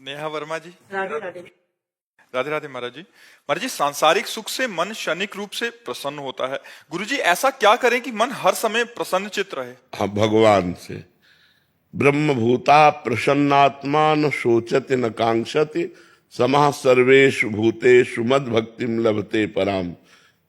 नेहा वर्मा जी। राधे राधे। राधे राधे महाराज जी। महाराज जी, सांसारिक सुख से मन क्षणिक रूप से प्रसन्न होता है। गुरुजी, ऐसा क्या करें कि मन हर समय प्रसन्न चित्त रहे? हाँ, भगवान से। ब्रह्म भूता प्रसन्नात्मा न शोचति न कांक्षति समाः सर्वेषु भूतेषु मद भक्तिम लभते पराम।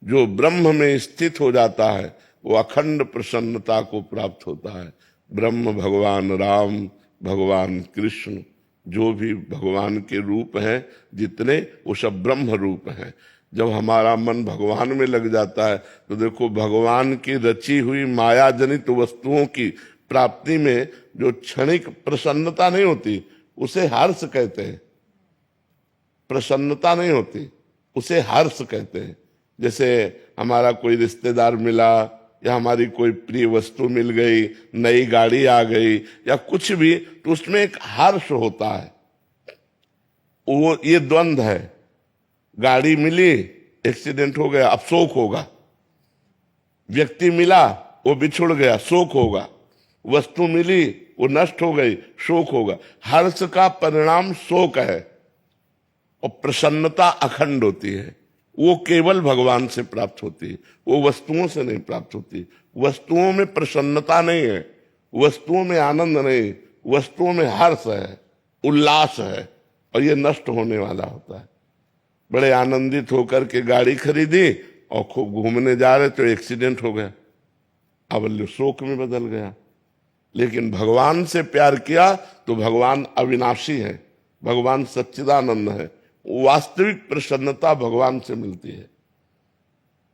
जो ब्रह्म में स्थित हो जाता है वो अखंड प्रसन्नता को प्राप्त होता है। ब्रह्म भगवान राम, भगवान कृष्ण, जो भी भगवान के रूप हैं जितने, वो सब ब्रह्म रूप हैं। जब हमारा मन भगवान में लग जाता है तो देखो, भगवान की रची हुई माया जनित वस्तुओं की प्राप्ति में जो क्षणिक प्रसन्नता नहीं होती उसे हर्ष कहते हैं। प्रसन्नता नहीं होती उसे हर्ष कहते हैं। जैसे हमारा कोई रिश्तेदार मिला या हमारी कोई प्रिय वस्तु मिल गई, नई गाड़ी आ गई या कुछ भी, तो उसमें एक हर्ष होता है। वो ये द्वंद्व है। गाड़ी मिली, एक्सीडेंट हो गया, अब शोक होगा। व्यक्ति मिला, वो बिछुड़ गया, शोक होगा। वस्तु मिली, वो नष्ट हो गई, शोक होगा। हर्ष का परिणाम शोक है और प्रसन्नता अखंड होती है। वो केवल भगवान से प्राप्त होती है, वो वस्तुओं से नहीं प्राप्त होती। वस्तुओं में प्रसन्नता नहीं है, वस्तुओं में आनंद नहीं, वस्तुओं में हर्ष है, उल्लास है, और ये नष्ट होने वाला होता है। बड़े आनंदित होकर के गाड़ी खरीदी और खूब घूमने जा रहे तो एक्सीडेंट हो गया, अब शोक में बदल गया। लेकिन भगवान से प्यार किया तो भगवान अविनाशी है, भगवान सच्चिदानंद है। वास्तविक प्रसन्नता भगवान से मिलती है।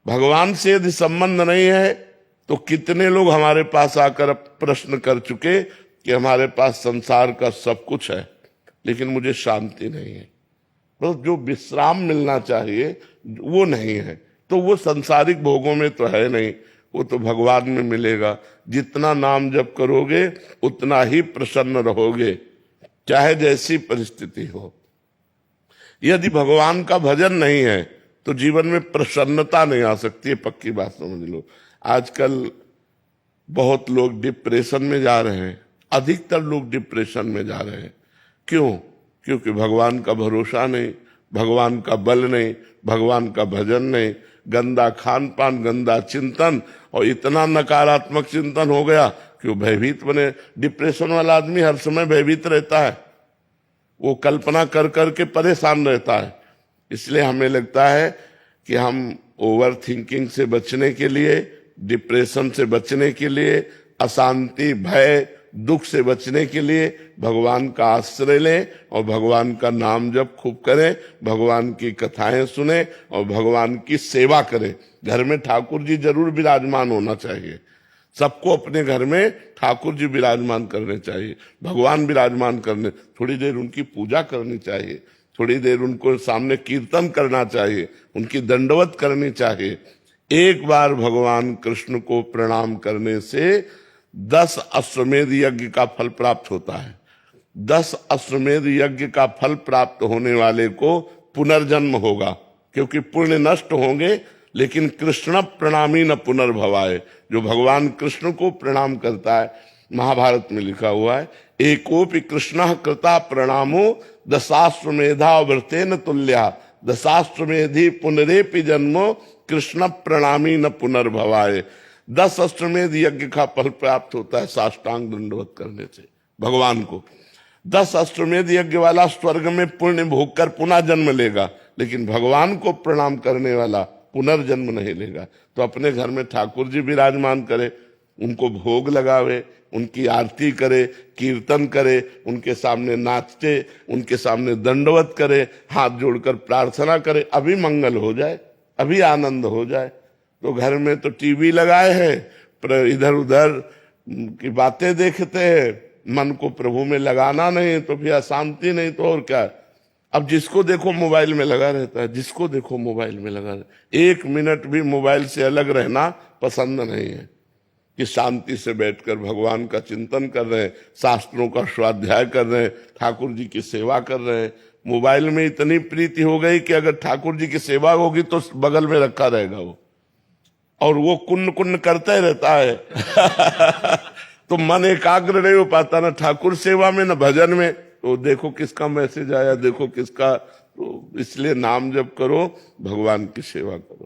भगवान से यदि संबंध नहीं है तो कितने लोग हमारे पास आकर प्रश्न कर चुके कि हमारे पास संसार का सब कुछ है लेकिन मुझे शांति नहीं है, बस जो विश्राम मिलना चाहिए वो नहीं है। तो वो सांसारिक भोगों में तो है नहीं, वो तो भगवान में मिलेगा। जितना नाम जप करोगे उतना ही प्रसन्न रहोगे, चाहे जैसी परिस्थिति हो। यदि भगवान का भजन नहीं है तो जीवन में प्रसन्नता नहीं आ सकती है, पक्की बात समझ लो। आजकल बहुत लोग डिप्रेशन में जा रहे हैं, अधिकतर लोग डिप्रेशन में जा रहे हैं। क्यों? क्योंकि भगवान का भरोसा नहीं, भगवान का बल नहीं, भगवान का भजन नहीं, गंदा खान पान, गंदा चिंतन, और इतना नकारात्मक चिंतन हो गया कि वो भयभीत बने। डिप्रेशन वाला आदमी हर समय भयभीत रहता है, वो कल्पना कर करके परेशान रहता है। इसलिए हमें लगता है कि हम ओवर थिंकिंग से बचने के लिए, डिप्रेशन से बचने के लिए, अशांति, भय, दुख से बचने के लिए भगवान का आश्रय लें और भगवान का नाम जप खूब करें, भगवान की कथाएं सुने और भगवान की सेवा करें। घर में ठाकुर जी जरूर विराजमान होना चाहिए। सबको अपने घर में ठाकुर जी विराजमान करने चाहिए, भगवान विराजमान करने, थोड़ी देर उनकी पूजा करनी चाहिए, थोड़ी देर उनको सामने कीर्तन करना चाहिए, उनकी दंडवत करनी चाहिए। एक बार भगवान कृष्ण को प्रणाम करने से 10 अश्वमेध यज्ञ का फल प्राप्त होता है। 10 अश्वमेध यज्ञ का फल प्राप्त होने वाले को पुनर्जन्म होगा, क्योंकि पुण्य नष्ट होंगे लेकिन कृष्ण प्रणामी न पुनर्भवाए। जो भगवान कृष्ण को प्रणाम करता है, महाभारत में लिखा हुआ है, एकोपि कृष्ण कृता प्रणामो दशाश्वमेधा व्रतेन तुल्या दशाश्वमेधि पुनरेपि जन्मो कृष्ण प्रणामी न पुनर्भवाए। 10 अश्वमेध यज्ञ का फल प्राप्त होता है साष्टांग दंडवत करने से भगवान को। 10 अश्वमेध यज्ञ वाला स्वर्ग में पुण्य भोग कर पुनः जन्म लेगा, लेकिन भगवान को प्रणाम करने वाला पुनर्जन्म नहीं लेगा। तो अपने घर में ठाकुर जी विराजमान करे, उनको भोग लगावे, उनकी आरती करे, कीर्तन करे, उनके सामने नाचे, उनके सामने दंडवत करे, हाथ जोड़कर प्रार्थना करे, अभी मंगल हो जाए, अभी आनंद हो जाए। तो घर में तो टीवी लगाए हैं, पर इधर उधर की बातें देखते हैं, मन को प्रभु में लगाना नहीं, तो फिर अशांति नहीं तो और क्या। अब जिसको देखो मोबाइल में लगा रहता है, जिसको देखो मोबाइल में लगा रहता है। 1 मिनट भी मोबाइल से अलग रहना पसंद नहीं है कि शांति से बैठकर भगवान का चिंतन कर रहे हैं, शास्त्रों का स्वाध्याय कर रहे हैं, ठाकुर जी की सेवा कर रहे हैं। मोबाइल में इतनी प्रीति हो गई कि अगर ठाकुर जी की सेवा होगी तो बगल में रखा रहेगा वो, और वो कुन्न कुन्न करता ही रहता है तो मन एकाग्र नहीं हो पाता, ना ठाकुर सेवा में, ना भजन में, तो देखो किसका मैसेज आया, देखो किसका। तो इसलिए नाम जप करो, भगवान की सेवा करो।